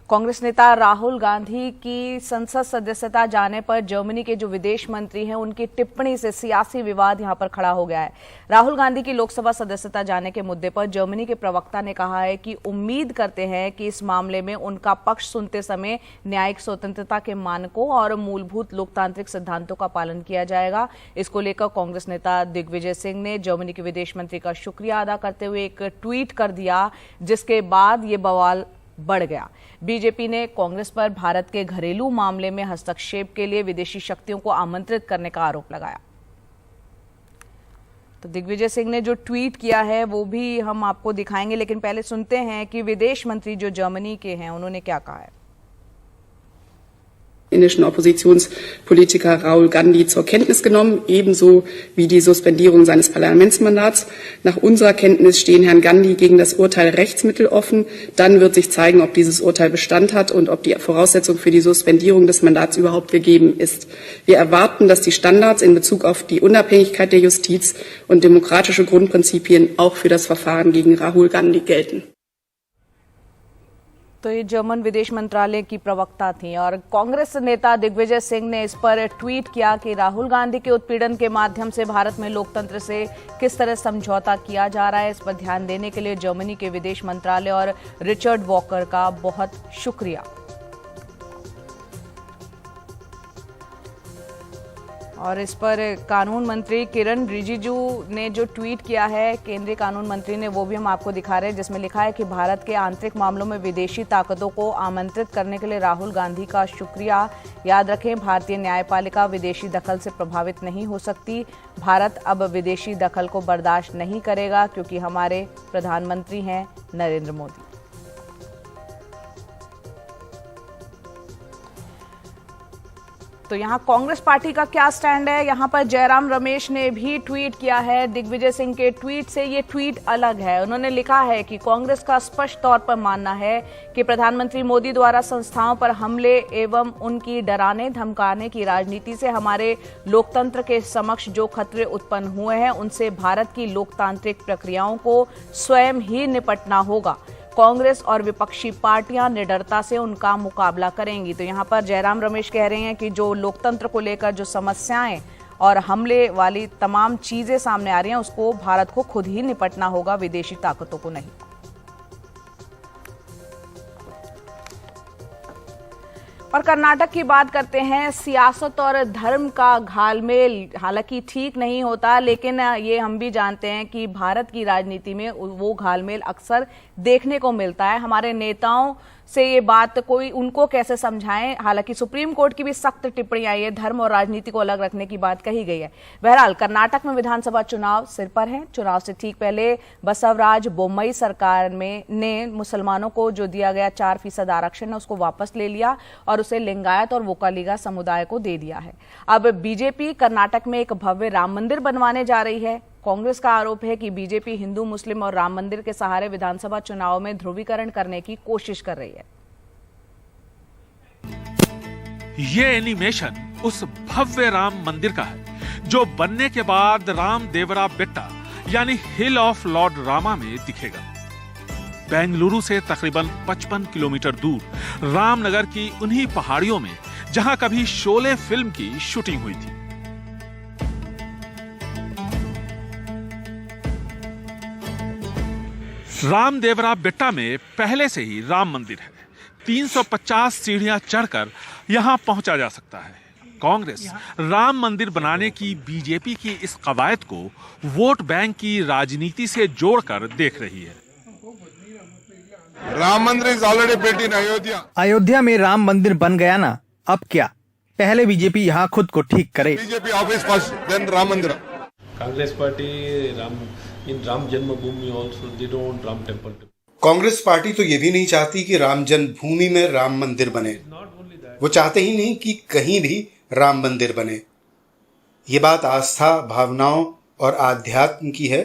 कांग्रेस नेता राहुल गांधी की संसद सदस्यता जाने पर जर्मनी के जो विदेश मंत्री हैं उनकी टिप्पणी से सियासी विवाद यहां पर खड़ा हो गया है। राहुल गांधी की लोकसभा सदस्यता जाने के मुद्दे पर जर्मनी के प्रवक्ता ने कहा है कि उम्मीद करते हैं कि इस मामले में उनका पक्ष सुनते समय न्यायिक स्वतंत्रता के मानकों और मूलभूत लोकतांत्रिक सिद्धांतों का पालन किया जाएगा। इसको लेकर कांग्रेस नेता दिग्विजय सिंह ने जर्मनी के विदेश मंत्री का शुक्रिया अदा करते हुए एक ट्वीट कर दिया, जिसके बाद ये बवाल बढ़ गया। बीजेपी ने कांग्रेस पर भारत के घरेलू मामले में हस्तक्षेप के लिए विदेशी शक्तियों को आमंत्रित करने का आरोप लगाया। तो दिग्विजय सिंह ने जो ट्वीट किया है वो भी हम आपको दिखाएंगे, लेकिन पहले सुनते हैं कि विदेश मंत्री जो जर्मनी के हैं उन्होंने क्या कहा है। Indischen Oppositionspolitiker Rahul Gandhi zur Kenntnis genommen, ebenso wie die Suspendierung seines Parlamentsmandats. Nach unserer Kenntnis stehen Herrn Gandhi gegen das Urteil Rechtsmittel offen. Dann wird sich zeigen, ob dieses Urteil Bestand hat und ob die Voraussetzung für die Suspendierung des Mandats überhaupt gegeben ist. Wir erwarten, dass die Standards in Bezug auf die Unabhängigkeit der Justiz und demokratische Grundprinzipien auch für das Verfahren gegen Rahul Gandhi gelten. तो ये German विदेश मंत्रालय की प्रवक्ता थी और कांग्रेस नेता दिग्विजय सिंह ने इस पर ट्वीट किया कि राहुल गांधी के उत्पीड़न के माध्यम से भारत में लोकतंत्र से किस तरह समझौता किया जा रहा है। इस पर ध्यान देने के लिए जर्मनी के विदेश मंत्रालय और रिचर्ड वॉकर का बहुत शुक्रिया। और इस पर कानून मंत्री किरण रिजिजू ने जो ट्वीट किया है, केंद्रीय कानून मंत्री ने, वो भी हम आपको दिखा रहे हैं, जिसमें लिखा है कि भारत के आंतरिक मामलों में विदेशी ताकतों को आमंत्रित करने के लिए राहुल गांधी का शुक्रिया। याद रखें, भारतीय न्यायपालिका विदेशी दखल से प्रभावित नहीं हो सकती। भारत अब विदेशी दखल को बर्दाश्त नहीं करेगा क्योंकि हमारे प्रधानमंत्री हैं नरेंद्र मोदी। तो यहाँ कांग्रेस पार्टी का क्या स्टैंड है, यहाँ पर जयराम रमेश ने भी ट्वीट किया है। दिग्विजय सिंह के ट्वीट से ये ट्वीट अलग है। उन्होंने लिखा है कि कांग्रेस का स्पष्ट तौर पर मानना है कि प्रधानमंत्री मोदी द्वारा संस्थाओं पर हमले एवं उनकी डराने धमकाने की राजनीति से हमारे लोकतंत्र के समक्ष जो खतरे उत्पन्न हुए हैं उनसे भारत की लोकतांत्रिक प्रक्रियाओं को स्वयं ही निपटना होगा। कांग्रेस और विपक्षी पार्टियां निडरता से उनका मुकाबला करेंगी। तो यहाँ पर जयराम रमेश कह रहे हैं कि जो लोकतंत्र को लेकर जो समस्याएं और हमले वाली तमाम चीजें सामने आ रही हैं उसको भारत को खुद ही निपटना होगा, विदेशी ताकतों को नहीं। और कर्नाटक की बात करते हैं। सियासत और धर्म का घालमेल हालांकि ठीक नहीं होता, लेकिन ये हम भी जानते हैं कि भारत की राजनीति में वो घालमेल अक्सर देखने को मिलता है। हमारे नेताओं से ये बात कोई उनको कैसे समझाएं। हालांकि सुप्रीम कोर्ट की भी सख्त टिप्पणी आई है, धर्म और राजनीति को अलग रखने की बात कही गई है। बहरहाल कर्नाटक में विधानसभा चुनाव सिर पर है। चुनाव से ठीक पहले बसवराज बोम्मई सरकार ने मुसलमानों को जो दिया गया 4% आरक्षण है उसको वापस ले लिया और उसे लिंगायत और वोकालिगा समुदाय को दे दिया है। अब बीजेपी कर्नाटक में एक भव्य राम मंदिर बनवाने जा रही है। कांग्रेस का आरोप है कि बीजेपी हिंदू मुस्लिम और राम मंदिर के सहारे विधानसभा चुनाव में ध्रुवीकरण करने की कोशिश कर रही है। ये एनिमेशन उस भव्य राम मंदिर का है जो बनने के बाद राम देवरा बेट्टा यानी हिल ऑफ लॉर्ड रामा में दिखेगा। बेंगलुरु से तकरीबन 55 किलोमीटर दूर रामनगर की उन्हीं पहाड़ियों में जहां कभी शोले फिल्म की शूटिंग हुई थी। रामदेवरा बेट्टा में पहले से ही राम मंदिर है। 350 सीढ़ियां चढ़कर यहां पहुंचा जा सकता है। कांग्रेस राम मंदिर बनाने की बीजेपी की इस कवायद को वोट बैंक की राजनीति से जोड़कर देख रही है। राम मंदिर is already built in Ayodhya. Ayodhya में राम मंदिर बन गया ना, अब क्या? पहले बीजेपी यहाँ खुद को ठीक करे। BJP office first, then Ram Mandir. Congress party in Ram Janmabhoomi also they don't want Ram temple. Congress party तो ये भी नहीं चाहती कि राम जन्मभूमि में राम मंदिर बने। वो चाहते ही नहीं कि कहीं भी राम मंदिर बने। ये बात आस्था, भावनाओं और आध्यात्म की है।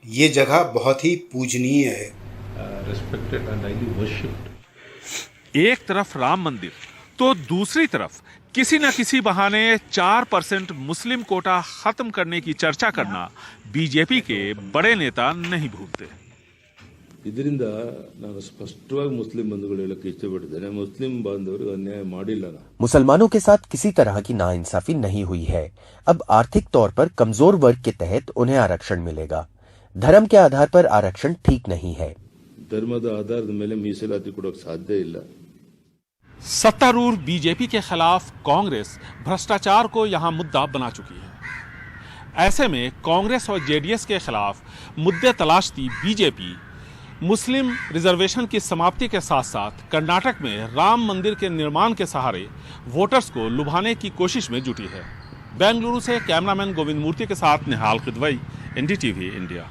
ये जगह बहुत ही पूजनीय है। Respected and highly worshipped. एक तरफ राम मंदिर तो दूसरी तरफ किसी न किसी बहाने 4% मुस्लिम कोटा खत्म करने की चर्चा करना बीजेपी के बड़े नेता नहीं भूलते। ಇದರಿಂದ ನಾನು ಸ್ಪಷ್ಟವಾಗಿ ಮುಸ್ಲಿಂ ಬಂಧುಗಳು ಹೇಳಕ್ಕೆ ಇಷ್ಟಪಡ್ತೇನೆ, ಮುಸ್लिम बांधवರಿಗೆ अन्याय ಮಾಡಿಲ್ಲ ನಾನು। मुसलमानों के साथ किसी तरह की नाइंसाफी नहीं हुई है। अब आर्थिक तौर पर कमजोर वर्ग के तहत उन्हें आरक्षण मिलेगा। धर्म के आधार पर आरक्षण ठीक नहीं है। ಧರ್ಮದ ಆಧಾರದ ಮೇಲೆ ಮೀಸಲಾತಿ ಕೊಡೋಕೆ ಸಾಧ್ಯ ಇಲ್ಲ। सत्तारूढ़ बीजेपी के खिलाफ कांग्रेस भ्रष्टाचार को यहां मुद्दा बना चुकी है। ऐसे में कांग्रेस और जेडीएस के खिलाफ मुद्दे तलाशती बीजेपी मुस्लिम रिजर्वेशन की समाप्ति के साथ साथ कर्नाटक में राम मंदिर के निर्माण के सहारे वोटर्स को लुभाने की कोशिश में जुटी है। बेंगलुरु से कैमरामैन गोविंद मूर्ति के साथ निहाल किदवई, एनडीटीवी इंडिया।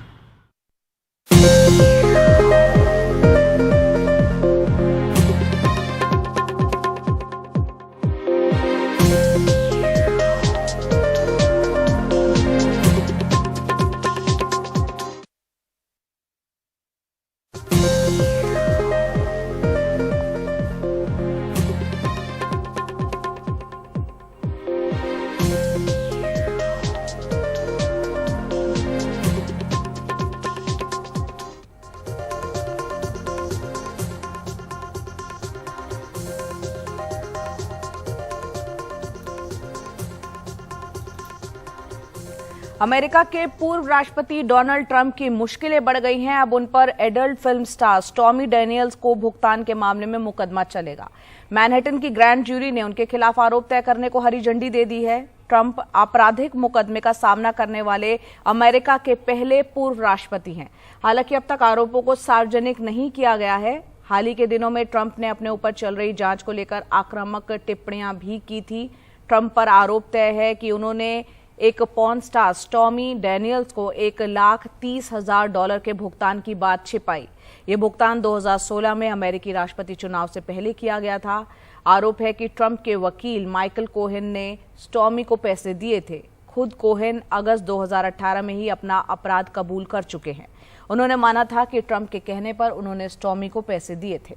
अमेरिका के पूर्व राष्ट्रपति डोनाल्ड ट्रंप की मुश्किलें बढ़ गई हैं। अब उन पर adult film star stormy Daniels को भुगतान के मामले में मुकदमा चलेगा। मैनहट्टन की ग्रैंड जूरी ने उनके खिलाफ आरोप तय करने को हरी झंडी दे दी है। ट्रंप आपराधिक मुकदमे का सामना करने वाले अमेरिका के पहले पूर्व राष्ट्रपति हैं। हालांकि अब तक आरोपों को सार्वजनिक नहीं किया गया है। हाल ही के दिनों में ट्रंप ने अपने ऊपर चल रही जांच को लेकर आक्रामक टिप्पणियां भी की थी। ट्रंप पर आरोप तय है कि उन्होंने एक पॉर्न स्टार स्टॉर्मी डैनियल्स को $1,30,000 के भुगतान की बात छिपाई। ये भुगतान 2016 में अमेरिकी राष्ट्रपति चुनाव से पहले किया गया था। आरोप है कि ट्रंप के वकील माइकल कोहेन ने स्टॉर्मी को पैसे दिए थे। खुद कोहेन अगस्त 2018 में ही अपना अपराध कबूल कर चुके हैं। उन्होंने माना था कि ट्रंप के कहने पर उन्होंने स्टॉर्मी को पैसे दिए थे।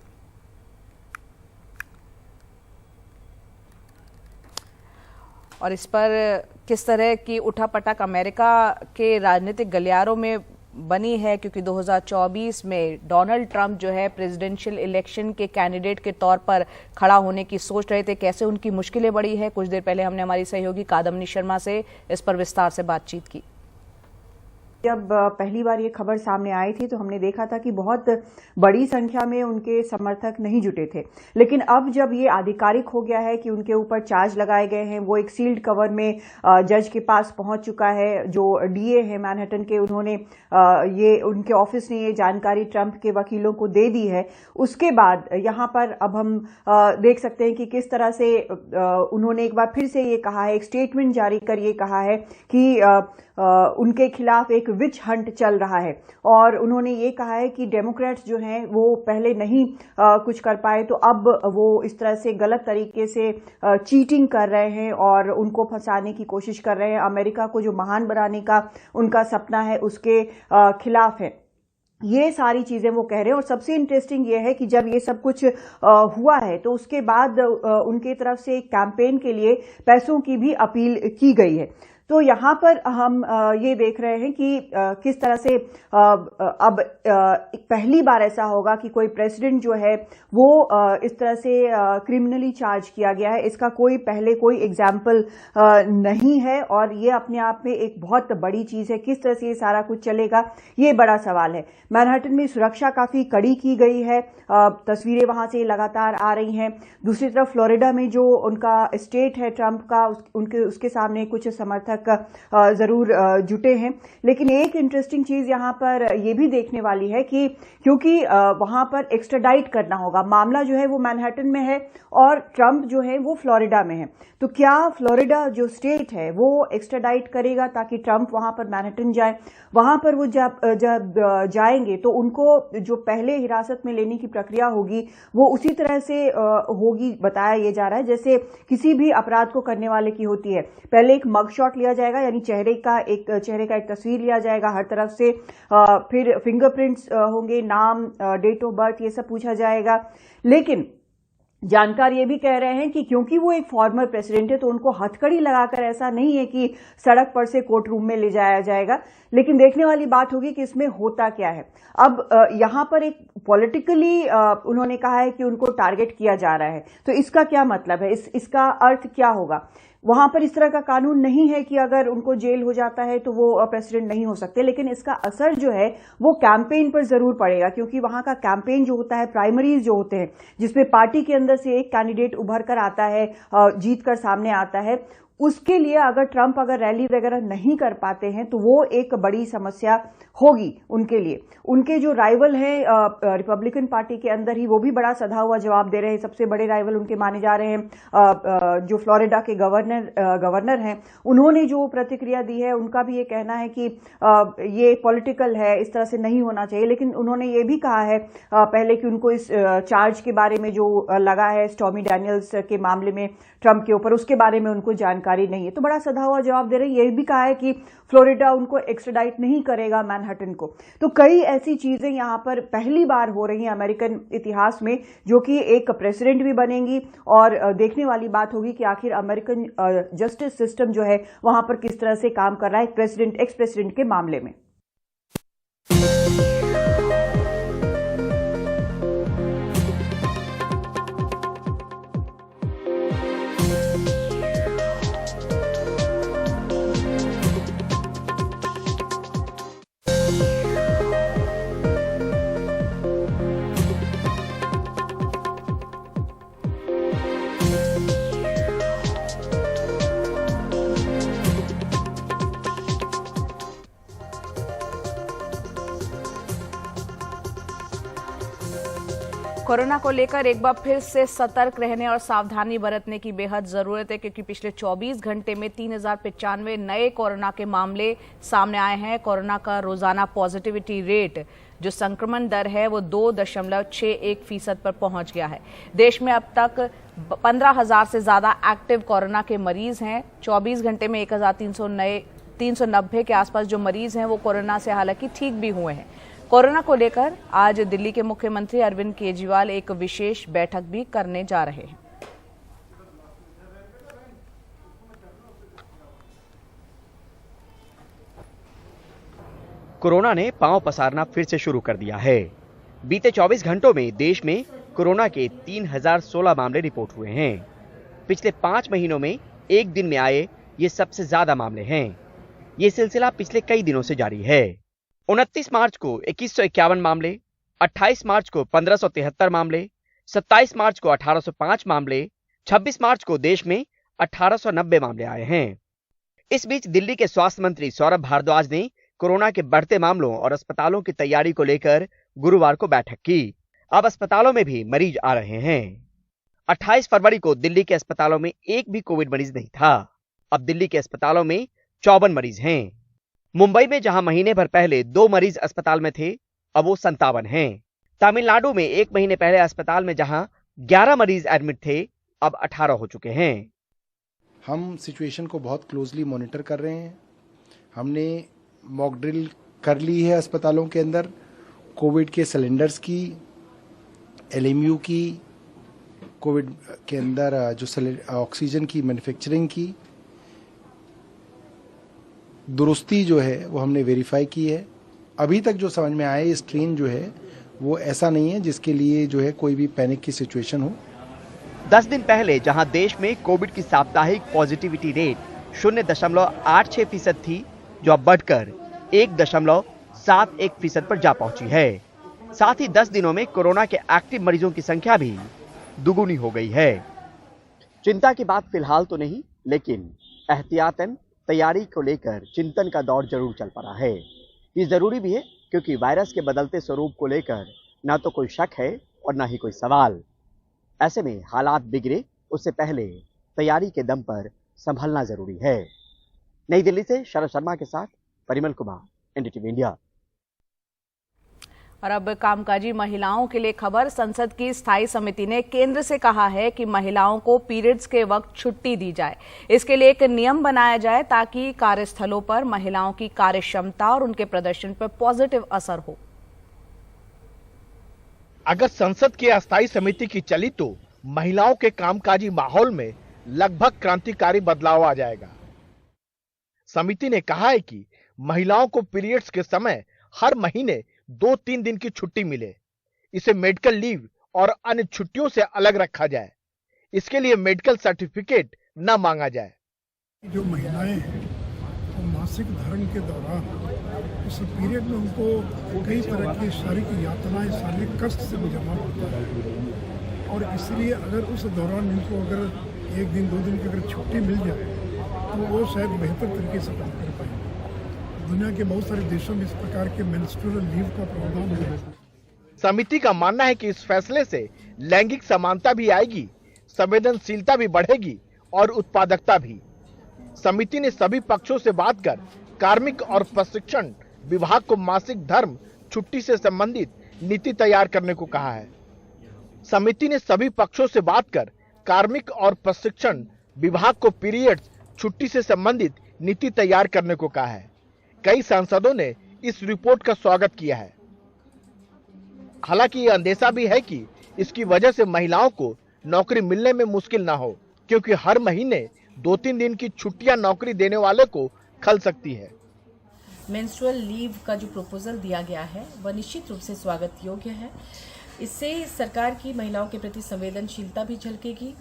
और इस पर किस तरह की उठापटक अमेरिका के राजनीतिक गलियारों में बनी है, क्योंकि 2024 में डोनाल्ड ट्रंप जो है प्रेसिडेंशियल इलेक्शन के कैंडिडेट के तौर पर खड़ा होने की सोच रहे थे। कैसे उनकी मुश्किलें बढ़ी है, कुछ देर पहले हमने हमारी सहयोगी कादम्बनी शर्मा से इस पर विस्तार से बातचीत की। जब पहली बार ये खबर सामने आई थी तो हमने देखा था कि बहुत बड़ी संख्या में उनके समर्थक नहीं जुटे थे, लेकिन अब जब ये आधिकारिक हो गया है कि उनके ऊपर चार्ज लगाए गए हैं, वो एक सील्ड कवर में जज के पास पहुंच चुका है। जो डीए है मैनहट्टन के, उन्होंने ये उनके ऑफिस ने ये जानकारी ट्रंप के वकीलों को दे दी है। उसके बाद यहाँ पर अब हम देख सकते हैं कि किस तरह से उन्होंने एक बार फिर से ये कहा है, एक स्टेटमेंट जारी कर ये कहा है कि उनके खिलाफ एक विच हंट चल रहा है। और उन्होंने ये कहा है कि डेमोक्रेट्स जो हैं वो पहले नहीं कुछ कर पाए, तो अब वो इस तरह से गलत तरीके से चीटिंग कर रहे हैं और उनको फंसाने की कोशिश कर रहे हैं। अमेरिका को जो महान बनाने का उनका सपना है उसके खिलाफ है। ये सारी चीजें वो कह रहे हैं। और सबसे इंटरेस्टिंग ये है कि जब ये सब कुछ हुआ है तो उसके बाद उनके तरफ से एक कैंपेन के लिए पैसों की भी अपील की गई है। तो यहाँ पर हम ये देख रहे हैं कि किस तरह से अब पहली बार ऐसा होगा कि कोई प्रेसिडेंट जो है वो इस तरह से क्रिमिनली चार्ज किया गया है। इसका पहले कोई एग्जाम्पल नहीं है और ये अपने आप में एक बहुत बड़ी चीज है। किस तरह से ये सारा कुछ चलेगा, ये बड़ा सवाल है। मैनहट्टन में सुरक्षा काफी कड़ी की गई है। तस्वीरें वहां से लगातार आ रही हैं। दूसरी तरफ फ्लोरिडा में जो उनका स्टेट है ट्रंप का, उसके सामने कुछ समर्थक जरूर जुटे हैं। लेकिन एक इंटरेस्टिंग चीज यहां पर यह भी देखने वाली है कि क्योंकि वहां पर एक्स्ट्राडाइट करना होगा, मामला जो है वो मैनहट्टन में है और ट्रंप जो है वो फ्लोरिडा में है, तो क्या फ्लोरिडा जो स्टेट है वो एक्स्ट्राडाइट करेगा ताकि ट्रंप वहां पर मैनहट्टन जाए? वहां पर वो जब जाएंगे तो उनको जो पहले हिरासत में लेने की प्रक्रिया होगी वो उसी तरह से होगी, बताया यह जा रहा है, जैसे किसी भी अपराध को करने वाले की होती है। पहले एक मग शॉट लिया जाएगा, यानी चेहरे का एक तस्वीर लिया जाएगा हर तरफ से, फिर फिंगरप्रिंट्स होंगे, नाम, डेट ऑफ बर्थ, ये सब पूछा जाएगा। लेकिन जानकार ये भी कह रहे हैं कि क्योंकि वो एक फॉर्मर प्रेसिडेंट है तो उनको हथकड़ी लगाकर ऐसा नहीं है कि सड़क पर से कोर्ट रूम में ले जाया जाएगा, लेकिन देखने वाली बात होगी कि इसमें होता क्या है। अब यहां पर एक पॉलिटिकली उन्होंने कहा है कि उनको टारगेट किया जा रहा है, तो इसका क्या मतलब है, इसका अर्थ क्या होगा। वहां पर इस तरह का कानून नहीं है कि अगर उनको जेल हो जाता है तो वो प्रेसिडेंट नहीं हो सकते, लेकिन इसका असर जो है वो कैंपेन पर जरूर पड़ेगा, क्योंकि वहां का कैंपेन जो होता है, प्राइमरीज जो होते हैं जिसमें पार्टी के अंदर से एक कैंडिडेट उभर कर आता है, जीत कर सामने आता है, उसके लिए अगर ट्रंप रैली वगैरह नहीं कर पाते हैं तो वो एक बड़ी समस्या होगी उनके लिए। उनके जो राइवल हैं रिपब्लिकन पार्टी के अंदर ही, वो भी बड़ा सधा हुआ जवाब दे रहे हैं। सबसे बड़े राइवल उनके माने जा रहे हैं जो फ्लोरिडा के गवर्नर हैं, उन्होंने जो प्रतिक्रिया दी है उनका भी ये कहना है कि ये पॉलिटिकल है, इस तरह से नहीं होना चाहिए। लेकिन उन्होंने ये भी कहा है पहले कि उनको इस चार्ज के बारे में जो लगा है स्टॉर्मी डैनियल्स के मामले में ट्रंप के ऊपर, उसके बारे में उनको जानकारी नहीं है, तो बड़ा सधा हुआ जवाब दे रहे हैं। ये भी कहा है कि फ्लोरिडा उनको एक्स्ट्राडाइट नहीं करेगा मैनहट्टन को। तो कई ऐसी चीजें यहां पर पहली बार हो रही हैं अमेरिकन इतिहास में, जो कि एक प्रेसिडेंट भी बनेंगी और देखने वाली बात होगी कि आखिर अमेरिकन जस्टिस सिस्टम जो है वहां पर किस तरह से काम कर रहा है एक्स प्रेसिडेंट के मामले में। कोरोना को लेकर एक बार फिर से सतर्क रहने और सावधानी बरतने की बेहद जरूरत है, क्योंकि पिछले 24 घंटे में 3095 नए कोरोना के मामले सामने आए हैं। कोरोना का रोजाना पॉजिटिविटी रेट, जो संक्रमण दर है, वो 2.61% पर पहुंच गया है। देश में अब तक 15,000 से ज्यादा एक्टिव कोरोना के मरीज हैं। 24 घंटे में 1,390 के आसपास जो मरीज हैं वो कोरोना से हालांकि ठीक भी हुए हैं। कोरोना को लेकर आज दिल्ली के मुख्यमंत्री अरविंद केजरीवाल एक विशेष बैठक भी करने जा रहे हैं। कोरोना ने पांव पसारना फिर से शुरू कर दिया है। बीते 24 घंटों में देश में कोरोना के 3016 मामले रिपोर्ट हुए हैं। पिछले 5 महीनों में एक दिन में आए ये सबसे ज्यादा मामले हैं। ये सिलसिला पिछले कई दिनों से जारी है। 29 मार्च को 2151 मामले, 28 मार्च को 1573 मामले, 27 मार्च को 1805 मामले, 26 मार्च को देश में 1890 मामले आए हैं। इस बीच दिल्ली के स्वास्थ्य मंत्री सौरभ भारद्वाज ने कोरोना के बढ़ते मामलों और अस्पतालों की तैयारी को लेकर गुरुवार को बैठक की। अब अस्पतालों में भी मरीज आ रहे हैं। 28 फरवरी को दिल्ली के अस्पतालों में एक भी कोविड मरीज नहीं था। अब दिल्ली के अस्पतालों में 54 मरीज हैं। मुंबई में जहां महीने भर पहले 2 मरीज अस्पताल में थे, अब वो 57 हैं। तमिलनाडु में एक महीने पहले अस्पताल में जहां 11 मरीज एडमिट थे, अब 18 हो चुके हैं। हम सिचुएशन को बहुत क्लोजली मॉनिटर कर रहे हैं। हमने मॉक ड्रिल कर ली है अस्पतालों के अंदर, कोविड के सिलेंडर्स की, LMU की, कोविड के अंदर जो ऑक्सीजन की मैन्युफैक्चरिंग की दुरुस्ती जो है वो हमने वेरीफाई की है। अभी तक जो समझ में आया ये स्ट्रेन जो है वो ऐसा नहीं है जिसके लिए जो है कोई भी पैनिक की सिचुएशन हो। 10 दिन पहले जहां देश में कोविड की साप्ताहिक पॉजिटिविटी रेट 0.86% थी, जो अब बढ़कर 1.71% पर जा पहुंची है। साथ ही 10 दिनों में कोरोना के एक्टिव मरीजों की संख्या भी दुगुनी हो गई है। चिंता की बात फिलहाल तो नहीं, लेकिन एहतियातन तैयारी को लेकर चिंतन का दौर जरूर चल पड़ा है। ये जरूरी भी है, क्योंकि वायरस के बदलते स्वरूप को लेकर ना तो कोई शक है और ना ही कोई सवाल। ऐसे में हालात बिगड़े उससे पहले तैयारी के दम पर संभलना जरूरी है। नई दिल्ली से शरद शर्मा के साथ परिमल कुमार, NDTV इंडिया। और अब कामकाजी महिलाओं के लिए खबर। संसद की स्थायी समिति ने केंद्र से कहा है कि महिलाओं को पीरियड्स के वक्त छुट्टी दी जाए। इसके लिए एक नियम बनाया जाए ताकि कार्यस्थलों पर महिलाओं की कार्यक्षमता और उनके प्रदर्शन पर पॉजिटिव असर हो। अगर संसद की अस्थायी समिति की चली तो महिलाओं के कामकाजी माहौल में लगभग क्रांतिकारी बदलाव आ जाएगा। समिति ने कहा है कि महिलाओं को पीरियड्स के समय हर महीने 2-3 दिन की छुट्टी मिले। इसे मेडिकल लीव और अन्य छुट्टियों से अलग रखा जाए। इसके लिए मेडिकल सर्टिफिकेट न मांगा जाए। जो महिलाएं हैं तो मासिक धर्म के दौरान उस पीरियड में उनको कई तरह की शारीरिक यातनाएं, शारीरिक कष्ट से गुजरना पड़ता है और इसलिए अगर उस दौरान इनको अगर 1 दिन 2 दिन की अगर छुट्टी मिल जाए तो वो शायद बेहतर तरीके से काम कर पाएंगे। दुनिया के बहुत सारे देशों में इस प्रकार के मेंस्ट्रुअल लीव का प्रावधान है। समिति का मानना है कि इस फैसले से लैंगिक समानता भी आएगी, संवेदनशीलता भी बढ़ेगी और उत्पादकता भी। समिति ने सभी पक्षों से बात कर कार्मिक और प्रशिक्षण विभाग को मासिक धर्म छुट्टी से संबंधित नीति तैयार करने को कहा है। समिति ने सभी पक्षों से बात कर कार्मिक और प्रशिक्षण विभाग को पीरियड्स छुट्टी से संबंधित नीति तैयार करने को कहा है। कई सांसदों ने इस रिपोर्ट का स्वागत किया है। हालांकि ये अंदेशा भी है कि इसकी वजह से महिलाओं को नौकरी मिलने में मुश्किल ना हो, क्योंकि हर महीने 2-3 दिन की छुट्टियां नौकरी देने वाले को खल सकती है। मेंस्ट्रुअल लीव का जो प्रपोजल दिया गया है वह निश्चित रूप से स्वागत योग्य है। इससे सरकार की महिलाओं के प्रति संवेदनशीलता भी झलकेगी,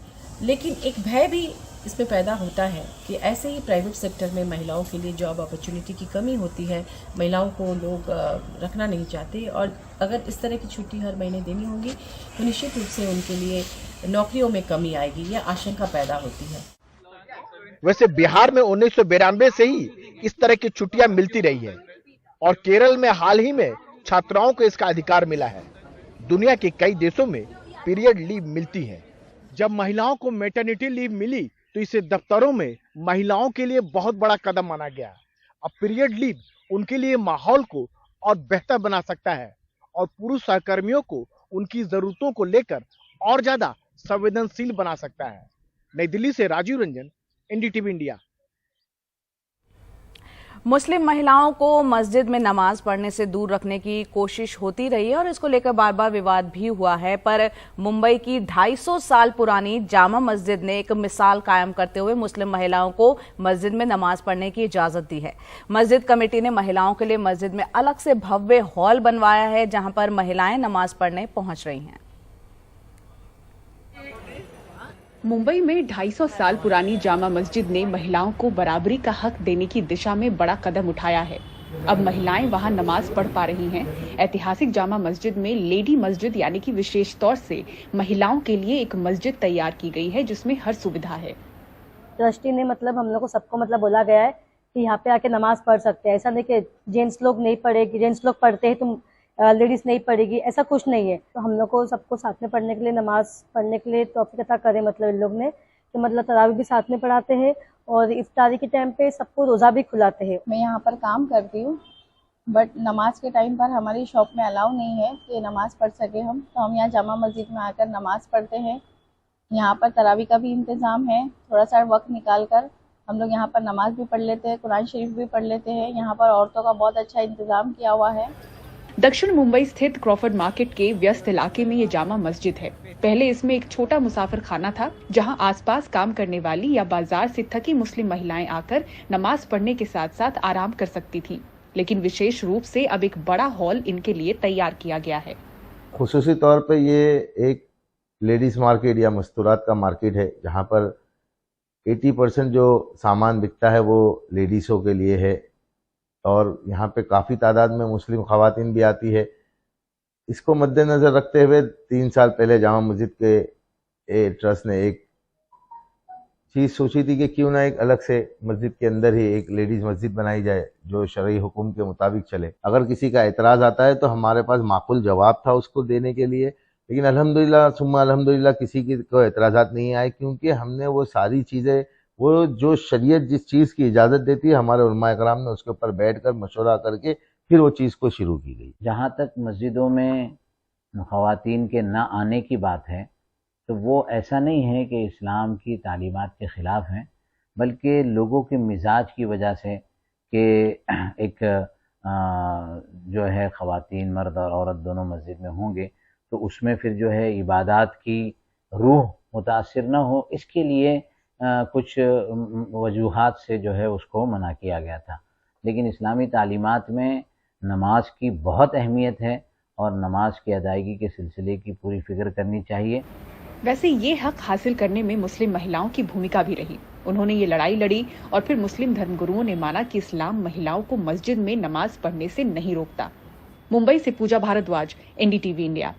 लेकिन एक भय भी इसमें पैदा होता है कि ऐसे ही प्राइवेट सेक्टर में महिलाओं के लिए जॉब अपॉर्चुनिटी की कमी होती है, महिलाओं को लोग रखना नहीं चाहते और अगर इस तरह की छुट्टी हर महीने देनी होगी तो निश्चित रूप से उनके लिए नौकरियों में कमी आएगी, यह आशंका पैदा होती है। वैसे बिहार में 1992 से ही इस तरह की छुट्टियां मिलती रही है और केरल में हाल ही में छात्राओं को इसका अधिकार मिला है। दुनिया के कई देशों में पीरियड लीव मिलती है। जब महिलाओं को मैटरनिटी लीव मिली तो इसे दफ्तरों में महिलाओं के लिए बहुत बड़ा कदम माना गया। अब पीरियड लीव उनके लिए माहौल को और बेहतर बना सकता है और पुरुष सहकर्मियों को उनकी जरूरतों को लेकर और ज्यादा संवेदनशील बना सकता है। नई दिल्ली से राजीव रंजन, एनडीटीवी इंडिया। मुस्लिम महिलाओं को मस्जिद में नमाज पढ़ने से दूर रखने की कोशिश होती रही है और इसको लेकर बार बार विवाद भी हुआ है, पर मुंबई की 250 साल पुरानी जामा मस्जिद ने एक मिसाल कायम करते हुए मुस्लिम महिलाओं को मस्जिद में नमाज पढ़ने की इजाजत दी है। मस्जिद कमेटी ने महिलाओं के लिए मस्जिद में अलग से भव्य हॉल बनवाया है, जहां पर महिलाएं नमाज पढ़ने पहुंच रही हैं। मुंबई में 250 साल पुरानी जामा मस्जिद ने महिलाओं को बराबरी का हक देने की दिशा में बड़ा कदम उठाया है। अब महिलाएं वहां नमाज पढ़ पा रही हैं। ऐतिहासिक जामा मस्जिद में लेडी मस्जिद यानी कि विशेष तौर से महिलाओं के लिए एक मस्जिद तैयार की गई है, जिसमें हर सुविधा है। ट्रस्टी ने हम लोग को सबको बोला गया है कि यहाँ पे आके नमाज पढ़ सकते हैं। ऐसा नहीं कि जेंट्स लोग नहीं पढ़ेगी, जेंट्स लोग पढ़ते हैं तो लेडीज नहीं पढ़ेगी, ऐसा कुछ नहीं है। तो हम लोग को सबको साथ में पढ़ने के लिए, नमाज पढ़ने के लिए तौफीक अता करे इन लोग ने कि तरावी भी साथ में पढ़ाते हैं और इफ्तारी के टाइम पे सबको रोज़ा भी खुलाते हैं। मैं यहाँ पर काम करती हूँ, बट नमाज के टाइम पर हमारी शॉप में अलाउ नहीं है कि नमाज पढ़ सके हम, तो हम यहाँ जामा मस्जिद में आकर नमाज पढ़ते हैं। यहाँ पर तरावी का भी इंतज़ाम है, थोड़ा सा वक्त निकाल कर हम लोग यहाँ पर नमाज भी पढ़ लेते हैं, कुरान शरीफ भी पढ़ लेते हैं। यहाँ पर औरतों का बहुत अच्छा इंतज़ाम किया हुआ है। दक्षिण मुंबई स्थित क्रॉफर्ड मार्केट के व्यस्त इलाके में ये जामा मस्जिद है। पहले इसमें एक छोटा मुसाफिर खाना था, जहां आसपास काम करने वाली या बाजार से थकी मुस्लिम महिलाएं आकर नमाज पढ़ने के साथ साथ आराम कर सकती थीं। लेकिन विशेष रूप से अब एक बड़ा हॉल इनके लिए तैयार किया गया है। खुसूसी तौर पे ये एक लेडीज मार्केट या मस्तूरात का मार्केट है, जहाँ पर 80% जो सामान बिकता है वो लेडीज़ों के लिए है और यहाँ पे काफ़ी तादाद में मुस्लिम ख़वातीन भी आती है। इसको मद्देनज़र रखते हुए 3 साल पहले जामा मस्जिद के ट्रस्ट ने एक चीज़ सोची थी कि क्यों ना एक अलग से मस्जिद के अंदर ही एक लेडीज़ मस्जिद बनाई जाए जो शरई हुक्म के मुताबिक चले। अगर किसी का एतराज़ आता है तो हमारे पास माकूल जवाब था उसको देने के लिए, लेकिन अल्हम्दुलिल्लाह सुम्मा अल्हम्दुलिल्लाह किसी की कोई एतराज़ात नहीं आए, क्योंकि हमने वो सारी चीज़ें, वो जो शरीयत जिस चीज़ की इजाज़त देती है, हमारे उलमा इकराम ने उसके ऊपर बैठकर मशवरा करके फिर वो चीज़ को शुरू की गई। जहाँ तक मस्जिदों में ख़वातीन के ना आने की बात है, तो वो ऐसा नहीं है कि इस्लाम की तालीमात के ख़िलाफ़ हैं, बल्कि लोगों के मिजाज की वजह से कि एक जो है ख़वातीन मर्द और औरत दोनों मस्जिद में होंगे तो उसमें फिर जो है इबादत की रूह मुतासिर न हो, इसके लिए कुछ वजूहात से जो है उसको मना किया गया था। लेकिन इस्लामी तालीमात में नमाज की बहुत अहमियत है और नमाज की अदायगी के सिलसिले की पूरी फिक्र करनी चाहिए। वैसे ये हक हासिल करने में मुस्लिम महिलाओं की भूमिका भी रही। उन्होंने ये लड़ाई लड़ी और फिर मुस्लिम धर्मगुरुओं ने माना कि इस्लाम महिलाओं को मस्जिद में नमाज पढ़ने से नहीं रोकता। मुंबई से पूजा भारद्वाज, एनडीटीवी इंडिया।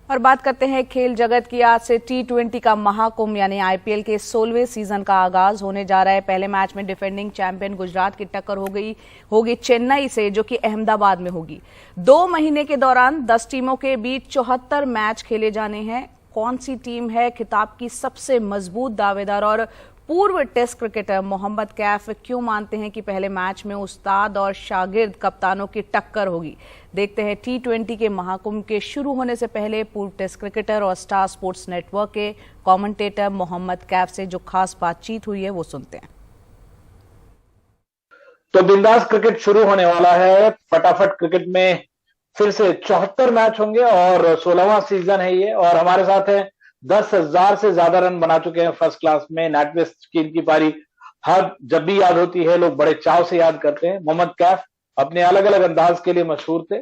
और बात करते हैं खेल जगत की। आज से T20 का महाकुंभ यानी आईपीएल के 16वें सीजन का आगाज होने जा रहा है। पहले मैच में डिफेंडिंग चैंपियन गुजरात की टक्कर होगी चेन्नई से, जो कि अहमदाबाद में होगी। 2 महीने के दौरान 10 टीमों के बीच 74 मैच खेले जाने हैं। कौन सी टीम है खिताब की सबसे मजबूत दावेदार? और पूर्व टेस्ट क्रिकेटर मोहम्मद कैफ क्यों मानते हैं कि पहले मैच में उस्ताद और शागिर्द कप्तानों की टक्कर होगी? देखते हैं T20 के महाकुंभ के शुरू होने से पहले पूर्व टेस्ट क्रिकेटर और स्टार स्पोर्ट्स नेटवर्क के कमेंटेटर मोहम्मद कैफ से जो खास बातचीत हुई है वो सुनते हैं। तो बिंदास क्रिकेट शुरू होने वाला है। फटाफट क्रिकेट में फिर से 74 मैच होंगे और 16वां सीजन है ये। और हमारे साथ है 10,000 से ज्यादा रन बना चुके हैं फर्स्ट क्लास में। नैटवेस्ट की इनकी पारी हर जब भी याद होती है लोग बड़े चाव से याद करते हैं। मोहम्मद कैफ अपने अलग अलग अंदाज के लिए मशहूर थे,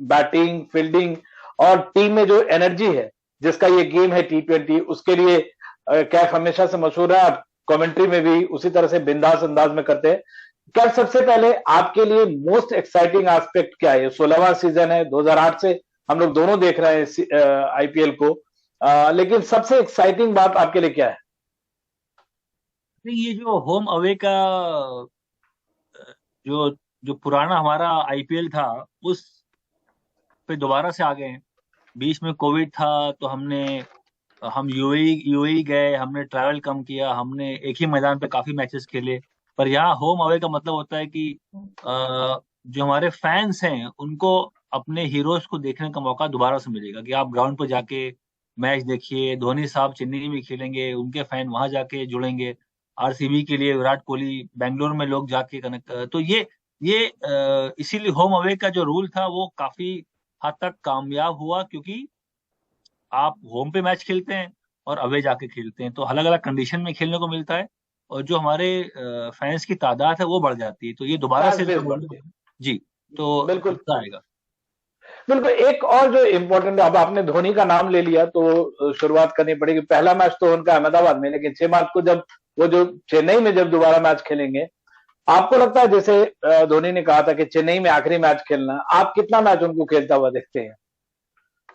बैटिंग, फील्डिंग और टीम में जो एनर्जी है जिसका ये गेम है T20, उसके लिए कैफ हमेशा से मशहूर है। आप कमेंट्री में भी उसी तरह से बिंदास अंदाज में करते हैं। कैफ, सबसे पहले आपके लिए मोस्ट एक्साइटिंग एस्पेक्ट क्या है? 16वां सीजन है, 2008 से हम लोग दोनों देख रहे हैं आईपीएल को, लेकिन सबसे एक्साइटिंग बात आपके लिए क्या है? ये जो होम अवे का जो पुराना हमारा आईपीएल था उस पे दोबारा से आ गए हैं। बीच में कोविड था तो हम यूएई गए, हमने ट्रैवल कम किया, हमने एक ही मैदान पे काफी मैचेस खेले। पर यहाँ होम अवे का मतलब होता है कि जो हमारे फैंस हैं उनको अपने हीरोज को देखने का मौका दोबारा से मिलेगा कि आप ग्राउंड पर जाके मैच देखिए। धोनी साहब चेन्नई में खेलेंगे, उनके फैन वहां जाके जुड़ेंगे। आरसीबी के लिए विराट कोहली बेंगलोर में लोग जाके कनेक्ट। तो ये इसीलिए होम अवे का जो रूल था वो काफी हद तक कामयाब हुआ, क्योंकि आप होम पे मैच खेलते हैं और अवे जाके खेलते हैं तो अलग अलग कंडीशन में खेलने को मिलता है और जो हमारे फैंस की तादाद है वो बढ़ जाती है। तो ये दोबारा से जी तो बिल्कुल आएगा। बिल्कुल। एक और जो इम्पोर्टेंट, अब आपने धोनी का नाम ले लिया तो शुरुआत करनी पड़ेगी। पहला मैच तो उनका अहमदाबाद में, लेकिन 6 मार्च को जब वो जो चेन्नई में जब दोबारा मैच खेलेंगे, आपको लगता है जैसे धोनी ने कहा था कि चेन्नई में आखिरी मैच खेलना, आप कितना मैच उनको खेलता हुआ देखते हैं?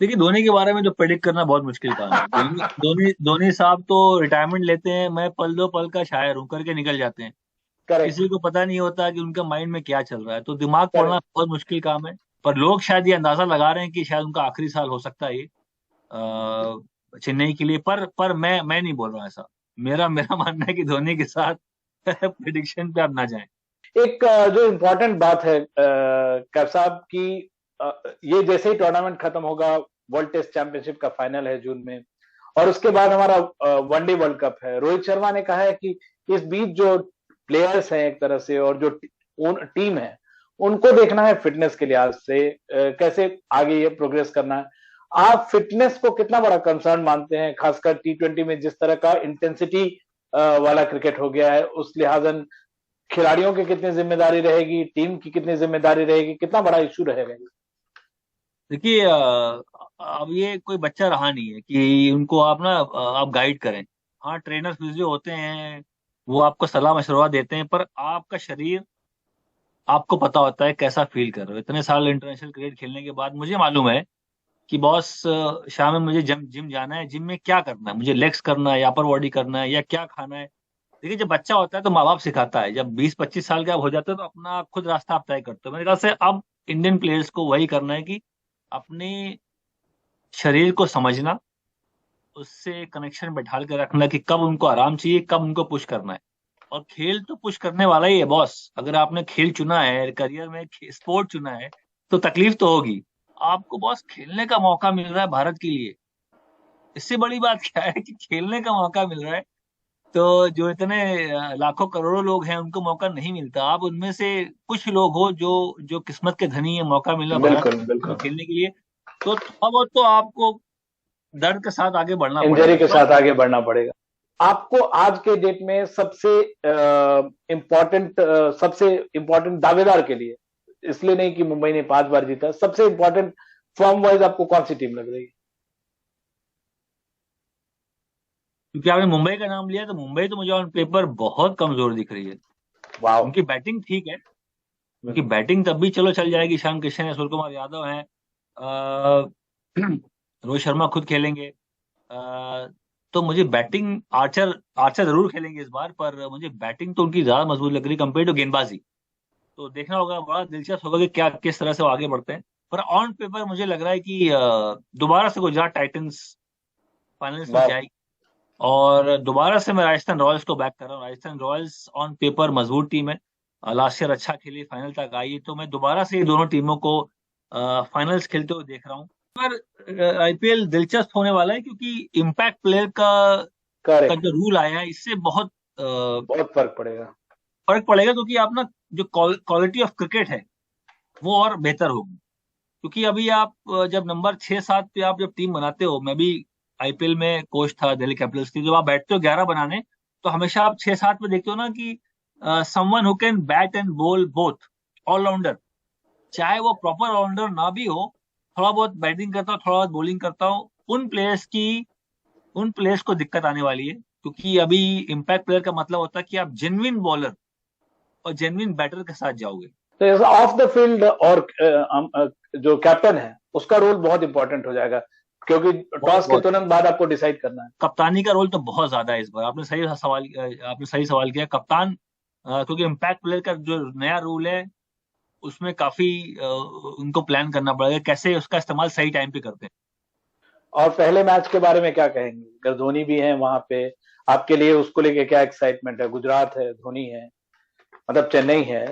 देखिए, धोनी के बारे में जो प्रेडिक्ट करना बहुत मुश्किल काम है। धोनी साहब तो रिटायरमेंट लेते हैं, मैं पल दो पल का शायर हूं करके निकल जाते हैं। किसी को पता नहीं होता कि उनका माइंड में क्या चल रहा है। तो दिमाग पढ़ना बहुत मुश्किल काम है। पर लोग शायद ये अंदाजा लगा रहे हैं कि शायद उनका आखिरी साल हो सकता है ये चेन्नई के लिए। पर मैं नहीं बोल रहा ऐसा। मेरा मानना है कि धोनी के साथ प्रेडिक्शन पे आप ना जाएं। एक जो इम्पोर्टेंट बात है कैफ साहब की, ये जैसे ही टूर्नामेंट खत्म होगा, वर्ल्ड टेस्ट चैंपियनशिप का फाइनल है जून में और उसके बाद हमारा वनडे वर्ल्ड कप है। रोहित शर्मा ने कहा है कि इस बीच जो प्लेयर्स हैं एक तरह से और जो टीम है उनको देखना है फिटनेस के लिहाज से, कैसे आगे ये प्रोग्रेस करना है। आप फिटनेस को कितना बड़ा कंसर्न मानते हैं, खासकर T20 में जिस तरह का इंटेंसिटी वाला क्रिकेट हो गया है, उस लिहाजन खिलाड़ियों की कितनी जिम्मेदारी रहेगी, टीम की कितनी जिम्मेदारी रहेगी, कितना बड़ा इश्यू रहेगा? देखिए, अब ये कोई बच्चा रहा नहीं है कि उनको आप गाइड करें। हाँ, ट्रेनर फिजियो होते हैं, वो आपको सलाह मशवरा देते हैं, पर आपका शरीर आपको पता होता है कैसा फील कर रहे हो। इतने साल इंटरनेशनल क्रिकेट खेलने के बाद मुझे मालूम है कि बॉस शाम में मुझे जिम जाना है, जिम में क्या करना है, मुझे लेग्स करना है या अपर बॉडी करना है या क्या खाना है। देखिए, जब बच्चा होता है तो माँ बाप सिखाता है, जब 20-25 साल के आप हो जाते हैं तो अपना खुद रास्ता आप तय करते हो। मेरे ख्याल से अब इंडियन प्लेयर्स को वही करना है कि अपने शरीर को समझना, उससे कनेक्शन बैठा के रखना कि कब उनको आराम चाहिए, कब उनको पुश करना है। और खेल तो पुश करने वाला ही है बॉस। अगर आपने खेल चुना है, करियर में स्पोर्ट चुना है, तो तकलीफ तो होगी। आपको बॉस खेलने का मौका मिल रहा है भारत के लिए, इससे बड़ी बात क्या है कि खेलने का मौका मिल रहा है। तो जो इतने लाखों करोड़ों लोग हैं उनको मौका नहीं मिलता। आप उनमें से कुछ लोग हो जो किस्मत के धनी है, मौका मिला भारत खेलने के लिए। तो थोड़ा बहुत तो आपको दर्द के साथ आगे बढ़ना इंजरी पड़ेगा। के साथ आगे बढ़ना पड़ेगा। आपको आज के डेट में सबसे इम्पोर्टेंट दावेदार के लिए, इसलिए नहीं कि मुंबई ने 5 बार जीता, सबसे इम्पोर्टेंट फॉर्म वाइज आपको कौन सी टीम लग रही है? क्योंकि आपने मुंबई का नाम लिया, तो मुंबई तो मुझे ऑन पेपर बहुत कमजोर दिख रही है। वाह, उनकी बैटिंग ठीक है, उनकी बैटिंग तब भी चलो चल जाएगी। ईशान किशन है, सूर्य कुमार यादव है, रोहित शर्मा खुद खेलेंगे। तो मुझे बैटिंग आर्चर जरूर खेलेंगे इस बार, पर मुझे बैटिंग तो उनकी ज्यादा मजबूत लग रही है कंपेयर टू गेंदबाजी। तो देखना होगा, बड़ा दिलचस्प होगा कि क्या किस तरह से वो आगे बढ़ते हैं। पर ऑन पेपर मुझे लग रहा है कि दोबारा से गुजरात टाइटंस फाइनल्स में जाएगी, और दोबारा से मैं राजस्थान रॉयल्स को बैक कर रहा हूँ। राजस्थान रॉयल्स ऑन पेपर मजबूत टीम है, लास्ट ईयर अच्छा खेली, फाइनल तक आई, तो मैं दोबारा से ये दोनों टीमों को फाइनल्स खेलते हुए देख रहा हूँ। पर आईपीएल दिलचस्प होने वाला है, क्योंकि इम्पैक्ट प्लेयर का जो रूल आया है, इससे बहुत फर्क पड़ेगा, क्योंकि आप ना जो क्वालिटी ऑफ क्रिकेट है वो और बेहतर होगी। क्योंकि अभी आप जब नंबर 6-7 पे आप जब टीम बनाते हो, मैं भी आईपीएल में कोच था दिल्ली कैपिटल्स की, जब आप बैठते हो 11 बनाने, तो हमेशा आप 6-7 में देखते हो ना कि someone who can bat and ball both, allrounder, चाहे वो प्रॉपर ऑलराउंडर ना भी हो, थोड़ा बहुत बैटिंग करता हो, थोड़ा बहुत बॉलिंग करता हो, उन प्लेयर्स को दिक्कत आने वाली है। क्योंकि अभी इम्पैक्ट प्लेयर का मतलब होता है कि आप जेन्युइन बॉलर और जेन्युइन बैटर के साथ जाओगे। तो ऑफ द फील्ड और जो कैप्टन है उसका रोल बहुत इंपॉर्टेंट हो जाएगा, क्योंकि टॉस के तुरंत बाद आपको डिसाइड करना है। कप्तानी का रोल तो बहुत ज्यादा है इस बार। आपने सही सवाल किया। कप्तान, क्योंकि इम्पैक्ट प्लेयर का जो नया रूल है उसमें काफी उनको प्लान करना पड़ेगा कैसे उसका इस्तेमाल सही टाइम पे करते हैं। और पहले मैच के बारे में क्या कहेंगे? अगर धोनी भी है वहां पे, आपके लिए उसको लेके क्या एक्साइटमेंट है? गुजरात है, धोनी है, मतलब चेन्नई है,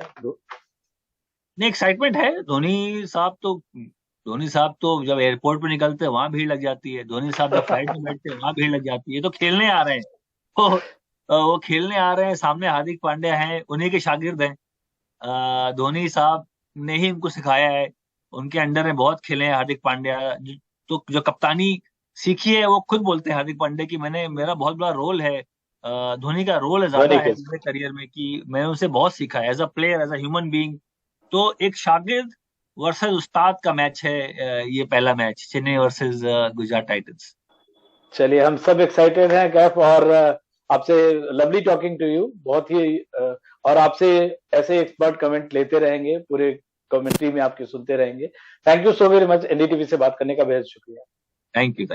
नहीं एक्साइटमेंट है। धोनी साहब तो जब एयरपोर्ट पे निकलते हैं वहां भीड़ लग जाती है। धोनी साहब जब फ्लाइट में बैठते हैं वहां भीड़ लग जाती है। तो खेलने आ रहे हैं, वो खेलने आ रहे हैं। सामने हार्दिक पांड्या हैं, उन्हीं के शागिर्द हैं। धोनी साहब ने ही उनको सिखाया है, उनके अंडर में बहुत खेले हैं हार्दिक पांड्या। तो जो कप्तानी सीखी है वो खुद बोलते हैं हार्दिक पांड्या की मेरा बहुत बड़ा रोल है, धोनी का रोल है ज्यादा है मेरे करियर में, कि मैंने उनसे बहुत सीखा है as a player, as a human being. तो एक शागिर्द वर्सेस उस्ताद का मैच है ये पहला match, Chennai versus Gujarat Titans. चलिए, हम सब एक्साइटेड हैं कैफ, और आपसे लवली टॉकिंग टू यू, बहुत ही और आपसे ऐसे एक्सपर्ट कमेंट लेते रहेंगे, पूरे कमेंट्री में आपके सुनते रहेंगे। Thank you so very much, NDTV से बात करने का बेहद शुक्रिया। Thank you.